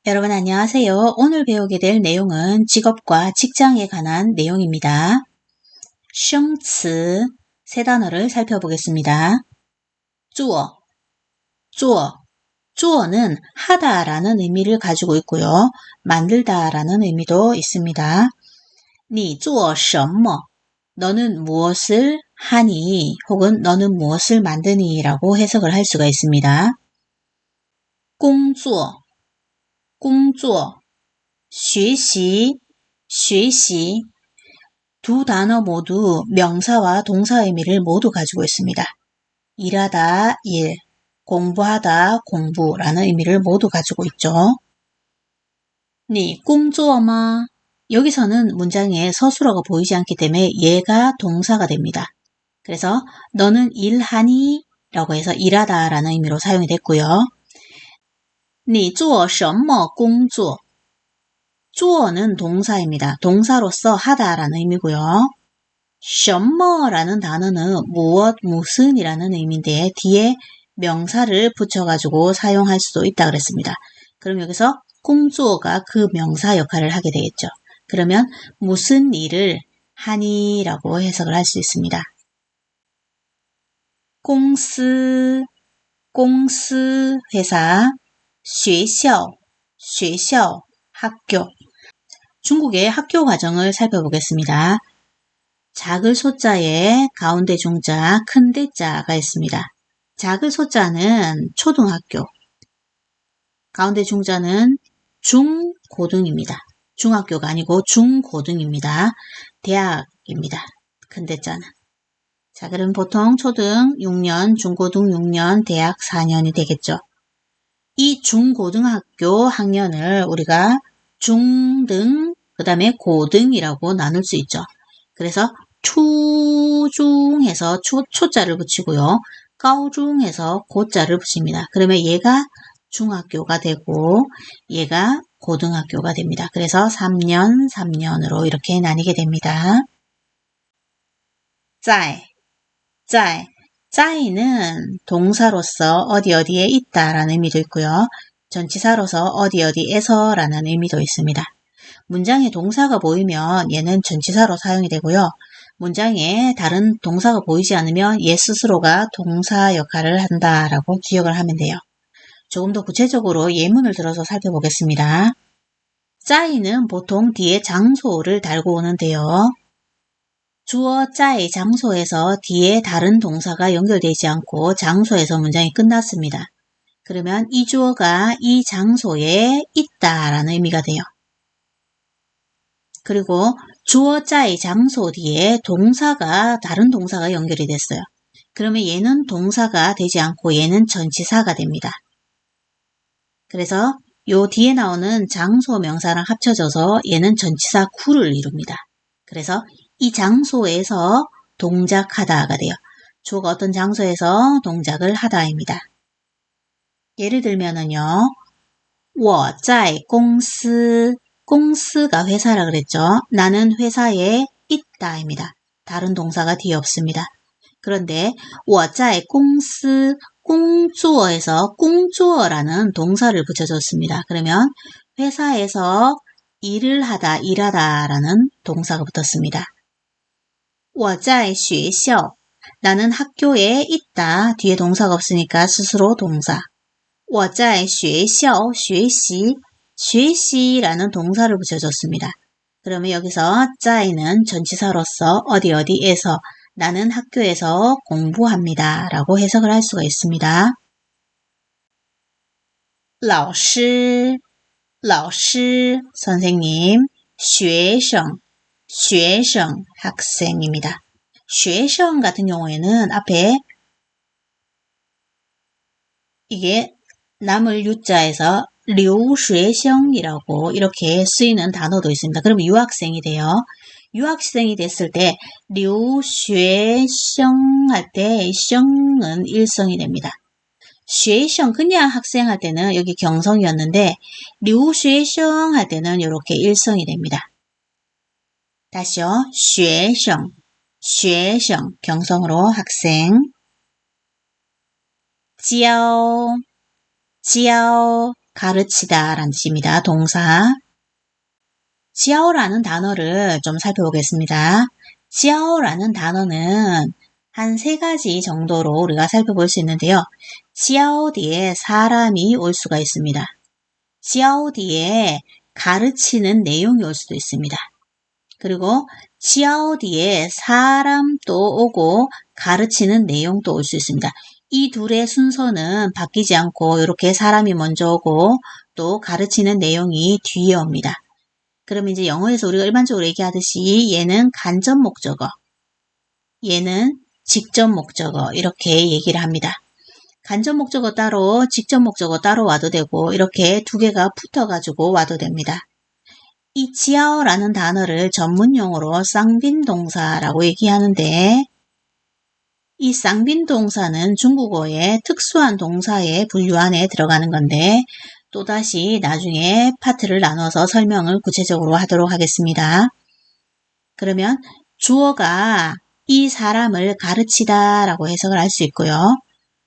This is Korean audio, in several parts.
여러분 안녕하세요. 오늘 배우게 될 내용은 직업과 직장에 관한 내용입니다. 生词세 단어를 살펴보겠습니다. 做, 做,做는 하다라는 의미를 가지고 있고요. 만들다라는 의미도 있습니다. 你做什么? 너는 무엇을 하니? 혹은 너는 무엇을 만드니? 라고 해석을 할 수가 있습니다. 工作工作, 学习두 단어 모두 명사와 동사 의미를 모두 가지고 있습니다. 일하다, 일, 공부하다, 공부라는 의미를 모두 가지고 있죠. 你工作吗? 여기서는 문장에 서술어가 보이지 않기 때문에 얘가 동사가 됩니다. 그래서 너는 일하니? 라고 해서 일하다 라는 의미로 사용이 됐고요. 你做什么工作? 做는 동사입니다. 동사로서 하다라는 의미고요. 什么라는 단어는 무엇, 무슨이라는 의미인데 뒤에 명사를 붙여가지고 사용할 수도 있다 그랬습니다. 그럼 여기서 工作가 그 명사 역할을 하게 되겠죠. 그러면 무슨 일을 하니? 라고 해석을 할 수 있습니다. 公司, 회사, 学校, 학교. 중국의 학교 과정을 살펴보겠습니다. 작을 소자에 가운데 중자, 큰 대자가 있습니다. 작을 소자는 초등학교, 가운데 중자는 중고등입니다. 중학교가 아니고 중고등입니다. 대학입니다. 큰 대자는. 자, 그럼 보통 초등 6년, 중고등 6년, 대학 4년이 되겠죠. 이 중고등학교 학년을 우리가 중등, 그 다음에 고등이라고 나눌 수 있죠. 그래서 초중해서 초자를 붙이고요. 가오중해서 고자를 붙입니다. 그러면 얘가 중학교가 되고 얘가 고등학교가 됩니다. 그래서 3년, 3년으로 이렇게 나뉘게 됩니다. 在는 동사로서 어디에 있다라는 의미도 있고요. 전치사로서 어디에서 라는 의미도 있습니다. 문장에 동사가 보이면 얘는 전치사로 사용이 되고요. 문장에 다른 동사가 보이지 않으면 얘 스스로가 동사 역할을 한다라고 기억을 하면 돼요. 조금 더 구체적으로 예문을 들어서 살펴보겠습니다. 在는 보통 뒤에 장소를 달고 오는데요. 주어 在 장소에서 뒤에 다른 동사가 연결되지 않고 장소에서 문장이 끝났습니다. 그러면 이 주어가 이 장소에 있다라는 의미가 돼요. 그리고 주어 在 장소 뒤에 동사가 다른 동사가 연결이 됐어요. 그러면 얘는 동사가 되지 않고 얘는 전치사가 됩니다. 그래서 요 뒤에 나오는 장소 명사랑 합쳐져서 얘는 전치사 구를 이룹니다. 그래서 이 장소에서 동작하다가 돼요. 주어가 어떤 장소에서 동작을 하다입니다. 예를 들면은요. 我在公司, 공스가 회사라 그랬죠. 나는 회사에 있다입니다. 다른 동사가 뒤에 없습니다. 그런데 我在公司工作에서 工作라는 동사를 붙여줬습니다. 그러면 회사에서 일을 하다, 일하다라는 동사가 붙었습니다. 我在学校, 나는 학교에 있다. 뒤에 동사가 없으니까 스스로 동사. 我在学校学习, 学习라는 동사를 붙여줬습니다. 그러면 여기서 在는 전치사로서 어디에서 나는 학교에서 공부합니다. 라고 해석을 할 수가 있습니다. 老师, 선생님, 学生, 학생입니다. 学生 같은 경우에는 앞에 이게 남을 유자에서 留学生이라고 이렇게 쓰이는 단어도 있습니다. 그러면 유학생이 돼요. 유학생이 됐을 때 留学生 할 때 生은 일성이 됩니다. 学生 그냥 학생 할 때는 여기 경성이었는데 留学生 할 때는 이렇게 일성이 됩니다. 다시요. 学生 경성으로 학생. 教 가르치다 라는 뜻입니다. 동사. 지아오라는 단어를 좀 살펴보겠습니다. 지아오라는 단어는 한 3가지 정도로 우리가 살펴볼 수 있는데요. 지아오 뒤에 사람이 올 수가 있습니다. 지아오 뒤에 가르치는 내용이 올 수도 있습니다. 그리고 지아오 뒤에 사람도 오고 가르치는 내용도 올 수 있습니다. 이 둘의 순서는 바뀌지 않고 이렇게 사람이 먼저 오고 또 가르치는 내용이 뒤에 옵니다. 그러면 이제 영어에서 우리가 일반적으로 얘기하듯이 얘는 간접 목적어, 얘는 직접 목적어 이렇게 얘기를 합니다. 간접 목적어 따로, 직접 목적어 따로 와도 되고 이렇게 2개가 붙어가지고 와도 됩니다. 이 지아오라는 단어를 전문용어로 쌍빈 동사라고 얘기하는데 이 쌍빈 동사는 중국어의 특수한 동사의 분류 안에 들어가는 건데 또다시 나중에 파트를 나눠서 설명을 구체적으로 하도록 하겠습니다. 그러면 주어가 이 사람을 가르치다 라고 해석을 할 수 있고요.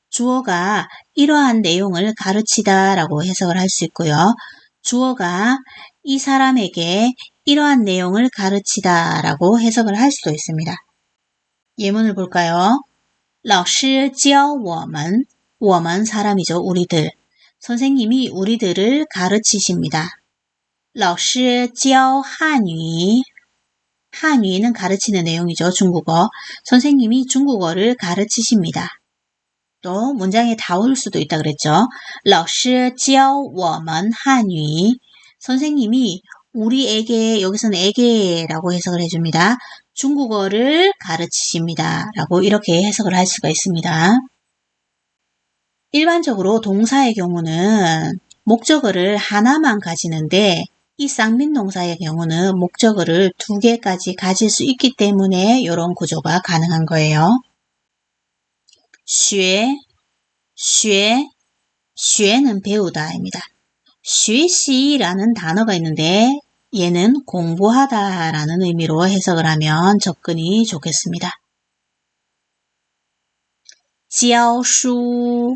주어가 이러한 내용을 가르치다 라고 해석을 할 수 있고요. 주어가 이 사람에게 이러한 내용을 가르치다 라고 해석을 할 수도 있습니다. 예문을 볼까요? 老师教我们, 我们 사람이죠. 우리들. 선생님이 우리들을 가르치십니다. 老师教汉语, 한유는 가르치는 내용이죠. 중국어. 선생님이 중국어를 가르치십니다. 또 문장에 다 올 수도 있다 그랬죠. 老师教我们汉语, 선생님이 우리에게, 여기서는 에게라고 해석을 해줍니다. 중국어를 가르치십니다. 라고 이렇게 해석을 할 수가 있습니다. 일반적으로 동사의 경우는 목적어를 하나만 가지는데 이 쌍빈 동사의 경우는 목적어를 2개까지 가질 수 있기 때문에 이런 구조가 가능한 거예요. 学, 学는 배우다입니다. 学习라는 단어가 있는데 얘는 공부하다 라는 의미로 해석을 하면 접근이 좋겠습니다. 教书,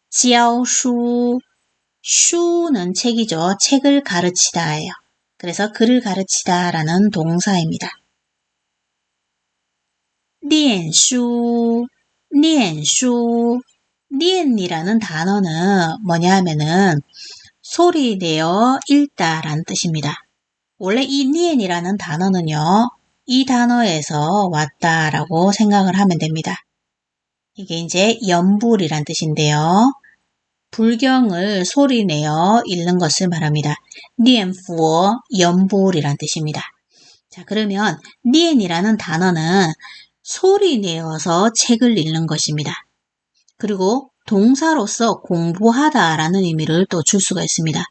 教书, 슈는 책이죠. 책을 가르치다예요. 그래서 글을 가르치다 라는 동사입니다. 念书, 念书, 念이라는 단어는 뭐냐 하면은 소리 내어 읽다 라는 뜻입니다. 원래 이 니엔이라는 단어는요, 이 단어에서 왔다라고 생각을 하면 됩니다. 이게 이제 연불이란 뜻인데요. 불경을 소리내어 읽는 것을 말합니다. 니엔푸어, 연불이란 뜻입니다. 자, 그러면 니엔이라는 단어는 소리내어서 책을 읽는 것입니다. 그리고 동사로서 공부하다라는 의미를 또 줄 수가 있습니다.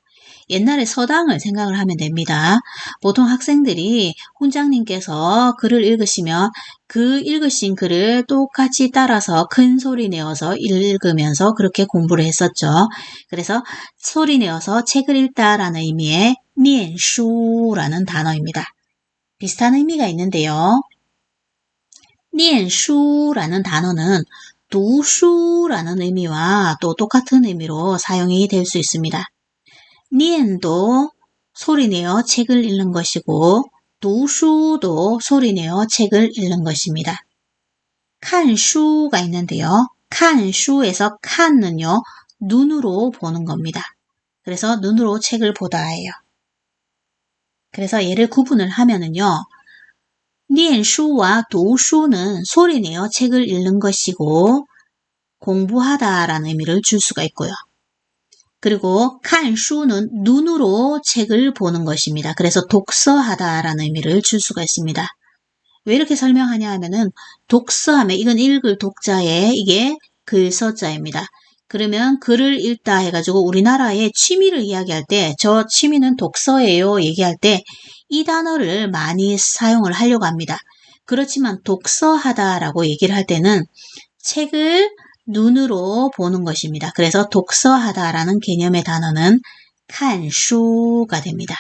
옛날에 서당을 생각을 하면 됩니다. 보통 학생들이 훈장님께서 글을 읽으시면 그 읽으신 글을 똑같이 따라서 큰 소리 내어서 읽으면서 그렇게 공부를 했었죠. 그래서 소리 내어서 책을 읽다라는 의미의 念书라는 단어입니다. 비슷한 의미가 있는데요. 念书라는 단어는 读书라는 의미와 또 똑같은 의미로 사용이 될 수 있습니다. 니엔도 소리내어 책을 읽는 것이고读书도 소리내어 책을 읽는 것입니다. 看书가 있는데요. 看书에서 看는요. 눈으로 보는 겁니다. 그래서 눈으로 책을 보다예요. 그래서 얘를 구분을 하면은요. 念书와 读书는 소리내어 책을 읽는 것이고 공부하다라는 의미를 줄 수가 있고요. 그리고 看书는 눈으로 책을 보는 것입니다. 그래서 독서하다라는 의미를 줄 수가 있습니다. 왜 이렇게 설명하냐 하면은 독서하면 이건 읽을 독자에 이게 글서자입니다. 그러면 글을 읽다 해가지고 우리나라의 취미를 이야기할 때 저 취미는 독서예요 얘기할 때 이 단어를 많이 사용을 하려고 합니다. 그렇지만 독서하다라고 얘기를 할 때는 책을 눈으로 보는 것입니다. 그래서 독서하다라는 개념의 단어는 看书가 됩니다.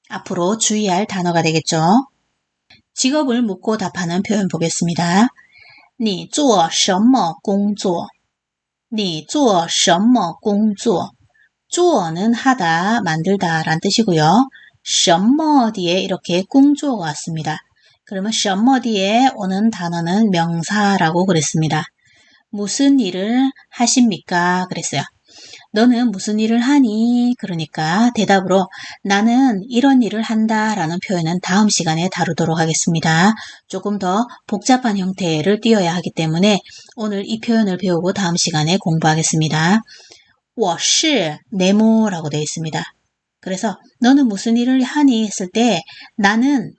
앞으로 주의할 단어가 되겠죠. 직업을 묻고 답하는 표현 보겠습니다. 你做什么工作?你做什么工作? 쪼어는 하다, 만들다 라는 뜻이고요. 什么 뒤에 이렇게 꿍쪼어가 왔습니다. 그러면 什么 뒤에 오는 단어는 명사라고 그랬습니다. 무슨 일을 하십니까? 그랬어요. 너는 무슨 일을 하니? 그러니까 대답으로 나는 이런 일을 한다 라는 표현은 다음 시간에 다루도록 하겠습니다. 조금 더 복잡한 형태를 띄어야 하기 때문에 오늘 이 표현을 배우고 다음 시간에 공부하겠습니다. 我是 네모라고 되어 있습니다. 그래서 너는 무슨 일을 하니? 했을 때 나는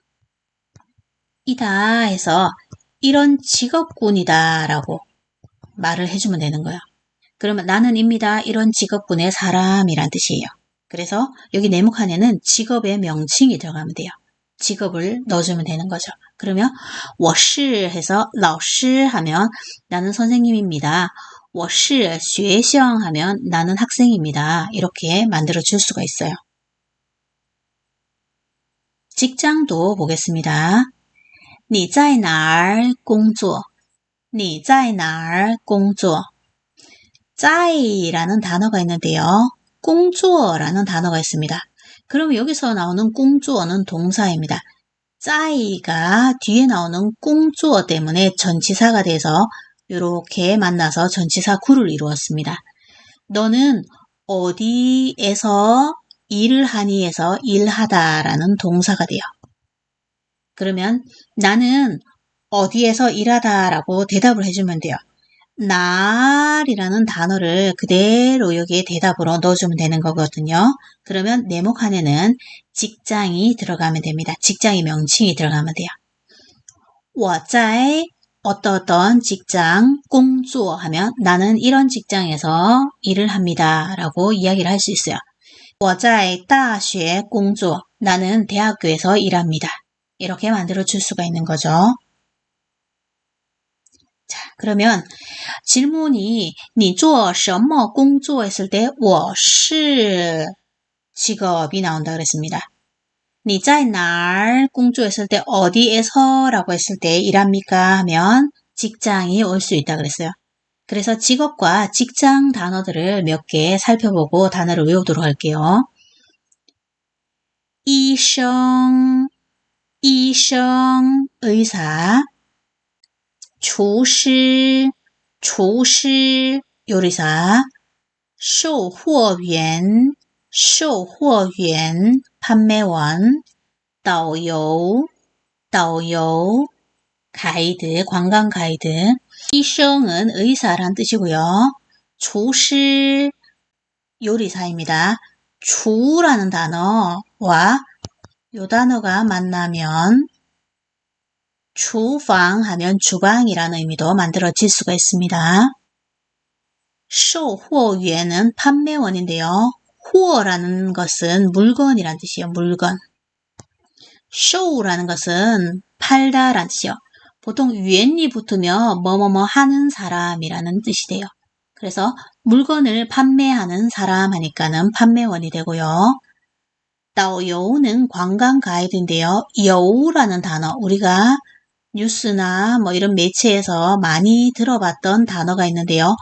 이다 해서 이런 직업군이다 라고 말을 해주면 되는 거예요. 그러면 나는입니다. 이런 직업군의 사람이란 뜻이에요. 그래서 여기 네모칸에는 직업의 명칭이 들어가면 돼요. 직업을 넣어주면 되는 거죠. 그러면 我是 해서 老师 하면 나는 선생님입니다. 我是学生 하면 나는 학생입니다. 이렇게 만들어 줄 수가 있어요. 직장도 보겠습니다. 你在哪儿工作?你在哪儿工作?在라는 단어가 있는데요. 꽁주어라는 단어가 있습니다. 그럼 여기서 나오는 꽁주어는 동사입니다. 在가 뒤에 나오는 꽁주어 때문에 전치사가 돼서 이렇게 만나서 전치사 구를 이루었습니다. 너는 어디에서 일을 하니 해서 일하다라는 동사가 돼요. 그러면 나는 어디에서 일하다라고 대답을 해주면 돼요. 날이라는 단어를 그대로 여기에 대답으로 넣어주면 되는 거거든요. 그러면 네모칸에는 직장이 들어가면 됩니다. 직장의 명칭이 들어가면 돼요. 我在어떤 직장 工作 하면 나는 이런 직장에서 일을 합니다. 라고 이야기를 할 수 있어요. 我在大学工作 나는 대학교에서 일합니다. 이렇게 만들어 줄 수가 있는 거죠. 자, 그러면 질문이 你做什么工作 했을 때 我是 직업이 나온다 그랬습니다. 你在哪儿工作 했을 때 어디에서 라고 했을 때 일합니까 하면 직장이 올 수 있다 그랬어요. 그래서 직업과 직장 단어들을 몇 개 살펴보고 단어를 외우도록 할게요. 医生, 의사, 厨师, 요리사, 售货员, 판매원, 导游, 가이드, 관광 가이드. 医生은 의사란 뜻이고요. 厨师, 요리사입니다. 厨라는 단어와 이 단어가 만나면 厨房 하면 주방이라는 의미도 만들어질 수가 있습니다. 售货员은 판매원인데요. 货라는 것은 물건이란 뜻이에요. 물건. 售라는 것은 팔다라는 뜻이요. 보통 유엔이 붙으면 뭐뭐뭐 하는 사람이라는 뜻이 돼요. 그래서 물건을 판매하는 사람 하니까는 판매원이 되고요. 导游는 관광 가이드인데요. 여우라는 단어, 우리가 뉴스나 뭐 이런 매체에서 많이 들어봤던 단어가 있는데요.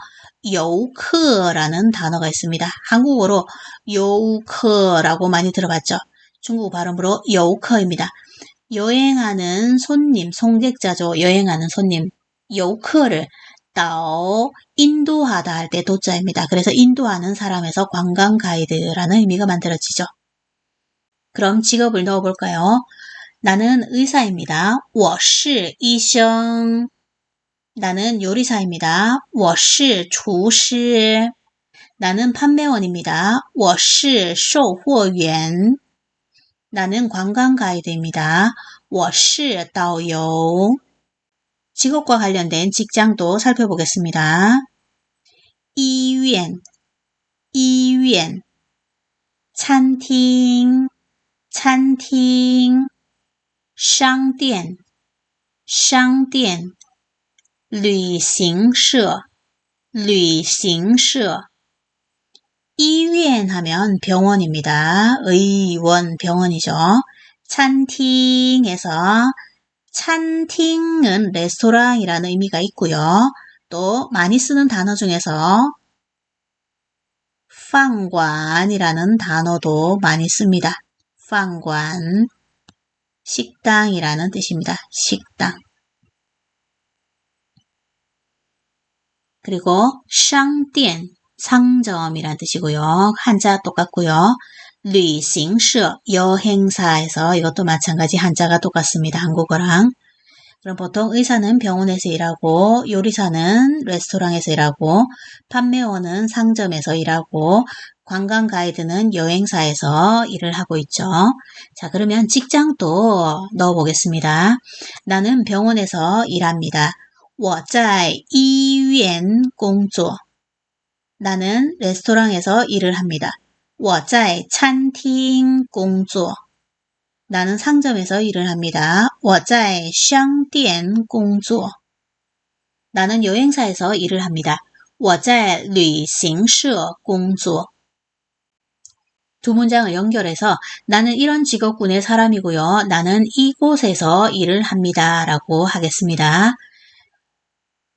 游客라는 단어가 있습니다. 한국어로 游客라고 많이 들어봤죠. 중국 발음으로 游客입니다. 여행하는 손님, 송객자죠. 여행하는 손님, 游客를 导, 인도하다 할 때 도자입니다. 그래서 인도하는 사람에서 관광 가이드라는 의미가 만들어지죠. 그럼 직업을 넣어볼까요? 나는 의사입니다. 我是医生. 나는 요리사입니다. 我是厨师. 나는 판매원입니다. 我是售货员. 나는 관광 가이드입니다. 我是导游. 직업과 관련된 직장도 살펴보겠습니다. 医院, 餐厅, 商店, 旅行社, 医院 하면 병원입니다. 의원, 병원이죠.餐厅에서 찬팅은 레스토랑이라는 의미가 있고요. 또 많이 쓰는 단어 중에서 빵관이라는 단어도 많이 씁니다. 빵관, 식당이라는 뜻입니다. 식당. 그리고 상店, 상점이라는 뜻이고요. 한자 똑같고요. 旅行社, 여행사에서 이것도 마찬가지 한자가 똑같습니다. 한국어랑. 그럼 보통 의사는 병원에서 일하고, 요리사는 레스토랑에서 일하고, 판매원은 상점에서 일하고, 관광 가이드는 여행사에서 일을 하고 있죠. 자, 그러면 직장도 넣어보겠습니다. 나는 병원에서 일합니다. 我在医院工作. 나는 레스토랑에서 일을 합니다. 我在餐厅工作. 나는 상점에서 일을 합니다. 我在商店工作. 나는 여행사에서 일을 합니다. 我在旅行社工作. 두 문장을 연결해서 나는 이런 직업군의 사람이고요. 나는 이곳에서 일을 합니다. 라고 하겠습니다.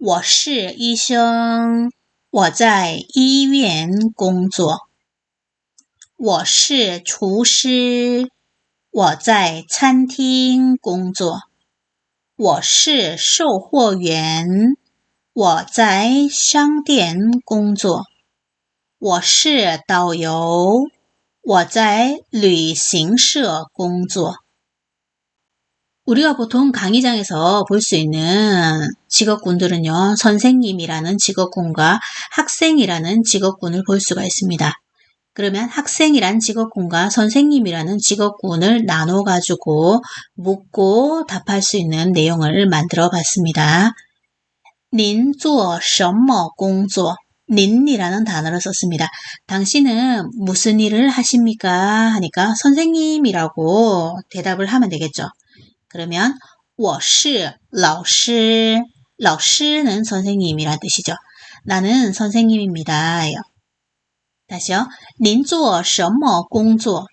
我是医生，我在医院工作。我是厨师，我在餐厅工作。我是售货员，我在商店工作。我是导游，我在旅行社工作。 우리가 보통 강의장에서 볼 수 있는 직업군들은요. 선생님이라는 직업군과 학생이라는 직업군을 볼 수가 있습니다. 그러면 학생이란 직업군과 선생님이라는 직업군을 나눠가지고 묻고 답할 수 있는 내용을 만들어 봤습니다. 您做什么工作? nin이라는 단어를 썼습니다. 당신은 무슨 일을 하십니까? 하니까 선생님이라고 대답을 하면 되겠죠. 그러면 我是老师, 老师는 선생님이란 뜻이죠. 나는 선생님입니다. 다시요. 您做什么工作?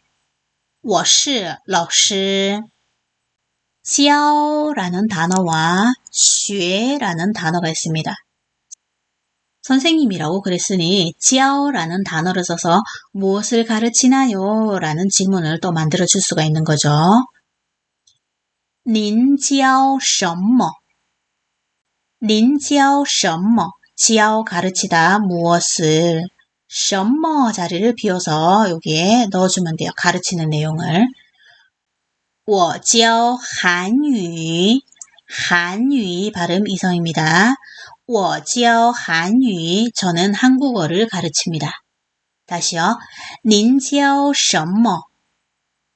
我是老师. 教라는 단어와 学라는 단어가 있습니다. 선생님이라고 그랬으니 教라는 단어를 써서 무엇을 가르치나요? 라는 질문을 또 만들어 줄 수가 있는 거죠. 您教什么?您教什么?教 가르치다 무엇을 什么 자리를 비워서 여기에 넣어주면 돼요. 가르치는 내용을. 我教韩语 한유 발음 이성입니다. 我教韩语 저는 한국어를 가르칩니다. 다시요. 您教什么?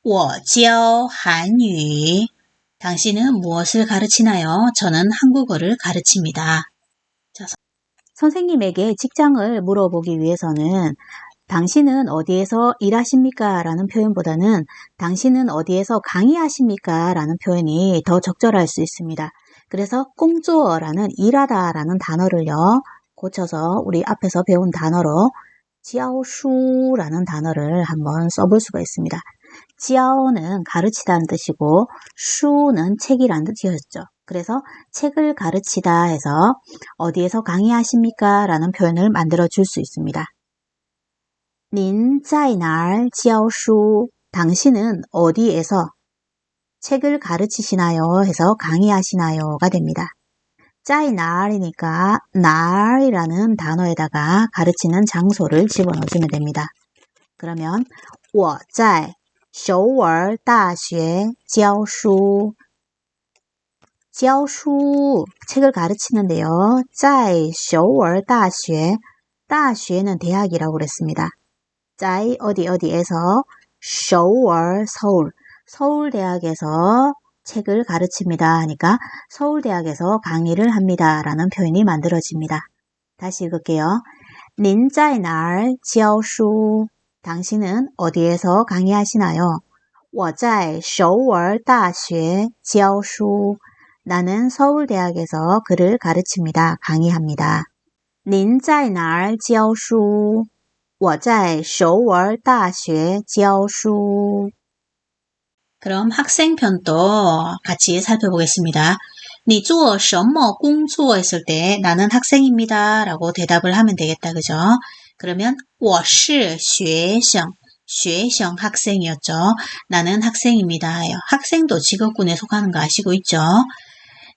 我教韩语 당신은 무엇을 가르치나요? 저는 한국어를 가르칩니다. 자, 선생님에게 직장을 물어보기 위해서는 당신은 어디에서 일하십니까? 라는 표현보다는 당신은 어디에서 강의하십니까? 라는 표현이 더 적절할 수 있습니다. 그래서 공조어라는 일하다 라는 단어를요. 고쳐서 우리 앞에서 배운 단어로 지아오슈라는 단어를 한번 써볼 수가 있습니다. 지아오는 가르치다는 뜻이고 슈는 책이라는 뜻이었죠. 그래서 책을 가르치다 해서 어디에서 강의하십니까? 라는 표현을 만들어 줄 수 있습니다. 您在哪儿教书? 당신은 어디에서 책을 가르치시나요? 해서 강의하시나요?가 됩니다. 在哪儿이니까 날이라는 단어에다가 가르치는 장소를 집어넣어주면 됩니다. 그러면 我在首尔大学教书教书 책을 가르치는데요. 在首尔大学 大学는 대학이라고 그랬습니다. 在 어디에서 首尔서울 서울대학에서 책을 가르칩니다 하니까 서울대학에서 강의를 합니다 라는 표현이 만들어집니다. 다시 읽을게요. 您在哪儿教书? 당신은 어디에서 강의하시나요? 我在首尔大学教书. 나는 서울대학에서 글을 가르칩니다. 강의합니다. 您在哪儿教书?我在首尔大学教书. 그럼 학생편도 같이 살펴보겠습니다. 你做什么工作 했을 때 나는 학생입니다 라고 대답을 하면 되겠다. 그죠? 그러면 我是学生 学生 학생이었죠. 나는 학생입니다. 학생도 직업군에 속하는 거 아시고 있죠?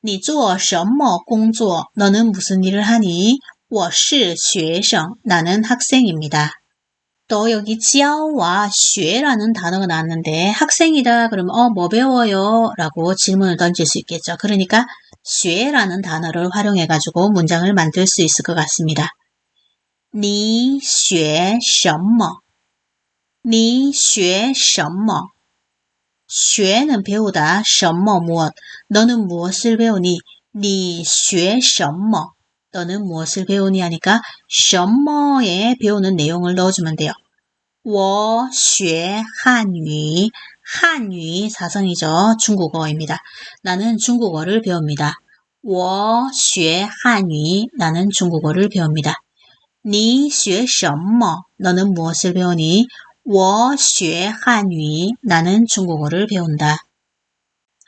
你做什么工作 너는 무슨 일을 하니? 我是学生 나는 학생입니다. 또 여기 教와 学라는 단어가 나왔는데 학생이다 그러면 뭐 배워요? 라고 질문을 던질 수 있겠죠. 그러니까 学라는 단어를 활용해 가지고 문장을 만들 수 있을 것 같습니다. 你学什么?你学什么?学는 배우다, 什么 무엇, 너는 무엇을 배우니? 你学什么? 너는 무엇을 배우니 하니까 什么에 배우는 내용을 넣어주면 돼요. 我学汉语, 한유 사성이죠. 중국어입니다. 나는 중국어를 배웁니다. 我学汉语, 나는 중국어를 배웁니다. 你学什么? 너는 무엇을 배우니? 我学汉语, 나는 중국어를 배운다.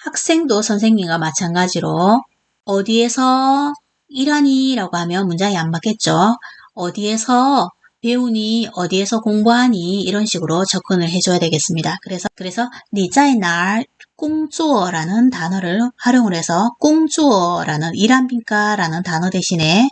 학생도 선생님과 마찬가지로 어디에서 일하니? 라고 하면 문장이 안 맞겠죠. 어디에서 배우니? 어디에서 공부하니? 이런 식으로 접근을 해줘야 되겠습니다. 그래서 你在哪儿工作라는 단어를 활용을 해서 工作라는 일합니까? 라는 단어 대신에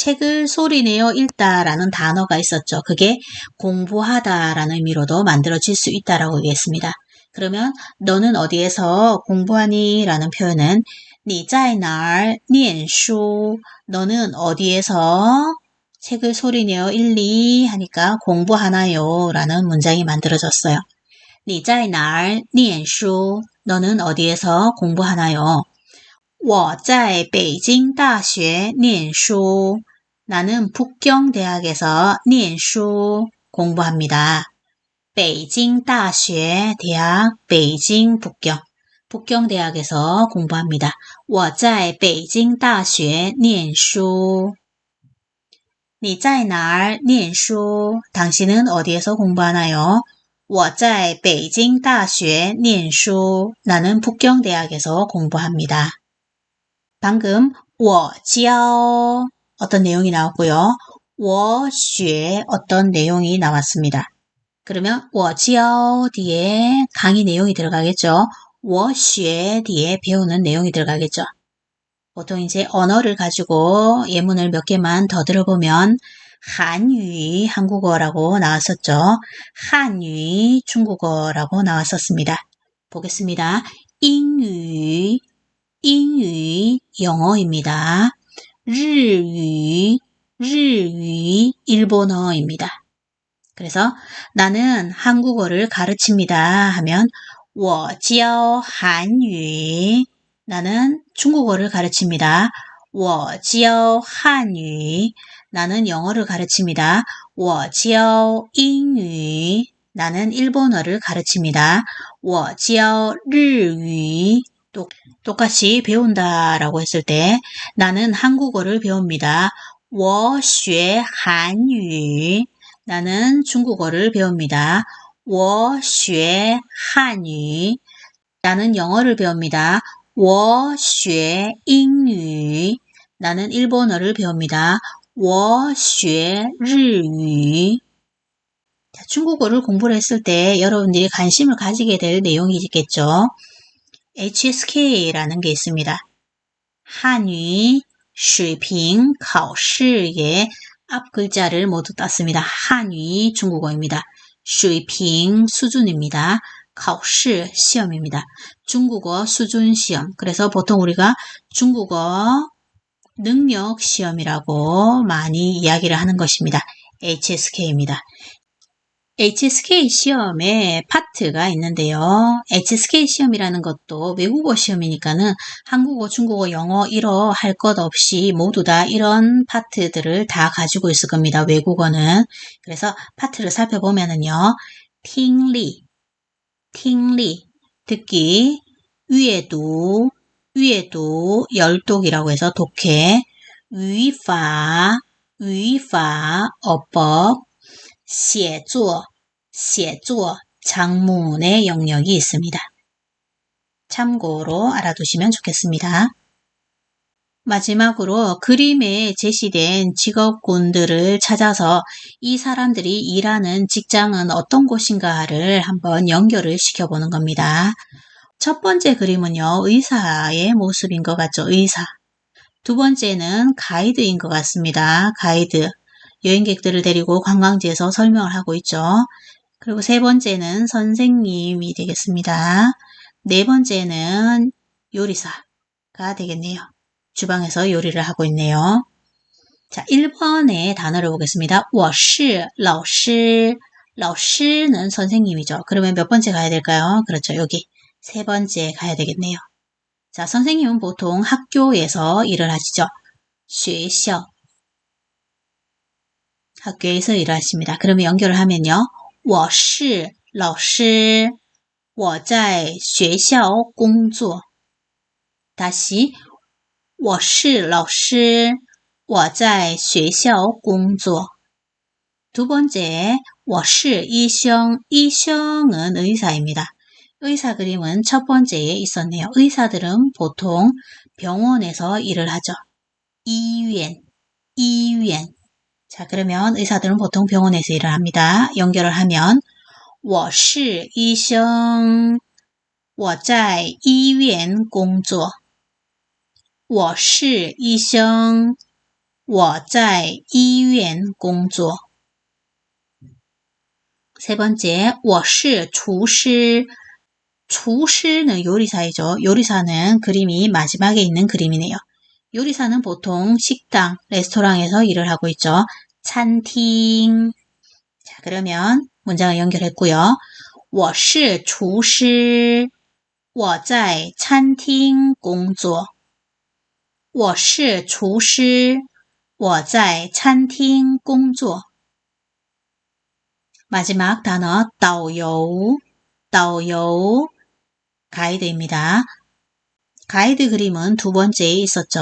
책을 소리내어 읽다라는 단어가 있었죠. 그게 공부하다라는 의미로도 만들어질 수 있다라고 얘기했습니다. 그러면 너는 어디에서 공부하니? 라는 표현은 你在哪儿念书? 너는 어디에서 책을 소리내어 읽니? 하니까 공부하나요? 라는 문장이 만들어졌어요. 你在哪儿念书? 너는 어디에서 공부하나요? 我在北京大学念书. 나는 북경대학에서 念书 공부합니다. 北京大学 대학, 北京 북경. 북경대학에서 공부합니다. 我在北京大学念书. 你在哪儿念书? 당신은 어디에서 공부하나요? 我在北京大学念书. 나는 북경대학에서 공부합니다. 방금 我教 어떤 내용이 나왔고요. 我学 어떤 내용이 나왔습니다. 그러면 我教 뒤에 강의 내용이 들어가겠죠. 我学 뒤에 배우는 내용이 들어가겠죠. 보통 이제 언어를 가지고 예문을 몇 개만 더 들어보면 한유 한국어라고 나왔었죠. 한유 중국어라고 나왔었습니다. 보겠습니다. 잉유 잉유 영어입니다. 르유 일본어입니다. 그래서 나는 한국어를 가르칩니다 하면 我教韩语 나는 중국어를 가르칩니다. 我教汉语 나는 영어를 가르칩니다. 我教英语 나는 일본어를 가르칩니다. 我教日语 똑같이 배운다 라고 했을 때 나는 한국어를 배웁니다. 我学韩语 나는 중국어를 배웁니다. 我学汉语 나는 영어를 배웁니다. 我学英语 나는 일본어를 배웁니다. 我学日语 중국어를 공부를 했을 때 여러분들이 관심을 가지게 될 내용이겠죠. HSK라는 게 있습니다. 한유 水平考试의 앞 글자를 모두 땄습니다. 한유 중국어입니다. 水平 수준입니다. 考试 시험입니다. 중국어 수준 시험. 그래서 보통 우리가 중국어 능력 시험이라고 많이 이야기를 하는 것입니다. HSK입니다. HSK 시험에 파트가 있는데요. HSK 시험이라는 것도 외국어 시험이니까는 한국어, 중국어, 영어, 일어 할 것 없이 모두 다 이런 파트들을 다 가지고 있을 겁니다. 외국어는. 그래서 파트를 살펴보면은요. 팅리, 듣기, 위에도, 열독이라고 해서 독해, 위파, 어법, 写作 장문의 영역이 있습니다. 참고로 알아두시면 좋겠습니다. 마지막으로 그림에 제시된 직업군들을 찾아서 이 사람들이 일하는 직장은 어떤 곳인가를 한번 연결을 시켜보는 겁니다. 첫 번째 그림은요, 의사의 모습인 것 같죠? 의사. 두 번째는 가이드인 것 같습니다. 가이드. 여행객들을 데리고 관광지에서 설명을 하고 있죠. 그리고 세 번째는 선생님이 되겠습니다. 네 번째는 요리사가 되겠네요. 주방에서 요리를 하고 있네요. 자, 1번의 단어를 보겠습니다. 我是老师. 老师는 선생님이죠. 그러면 몇 번째 가야 될까요? 그렇죠. 여기 세 번째 가야 되겠네요. 자, 선생님은 보통 학교에서 일을 하시죠. 学校. 학교에서 일을 하십니다. 그러면 연결을 하면요. 我是老师我在学校工作. 다시 我是老师我在学校工作. 두 번째, 我是医生. 이성은 의사입니다. 의사 그림은 첫 번째에 있었네요. 의사들은 보통 병원에서 일을 하죠. 医院. 자, 그러면 의사들은 보통 병원에서 일을 합니다. 연결을 하면 我是医生我在医院工作我是医生我在医院工作 세 번째, 我是厨师 厨师는 요리사이죠. 요리사는 그림이 마지막에 있는 그림이네요. 요리사는 보통 식당, 레스토랑에서 일을 하고 있죠.餐厅. 자, 그러면 문장을 연결했고요. 我是厨师我在餐厅工作我是厨师我在餐厅工作 마지막 단어 导游 가이드입니다. 가이드 그림은 두 번째에 있었죠.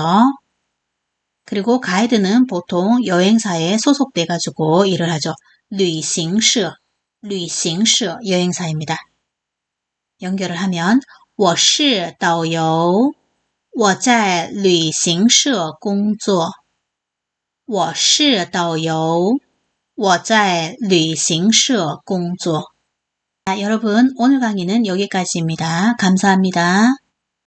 그리고 가이드는 보통 여행사에 소속돼 가지고 일을 하죠. 旅行社 여행사입니다. 연결을 하면 我是导游我在旅行社工作我是导游我在旅行社工作 자, 여러분 오늘 강의는 여기까지입니다. 감사합니다.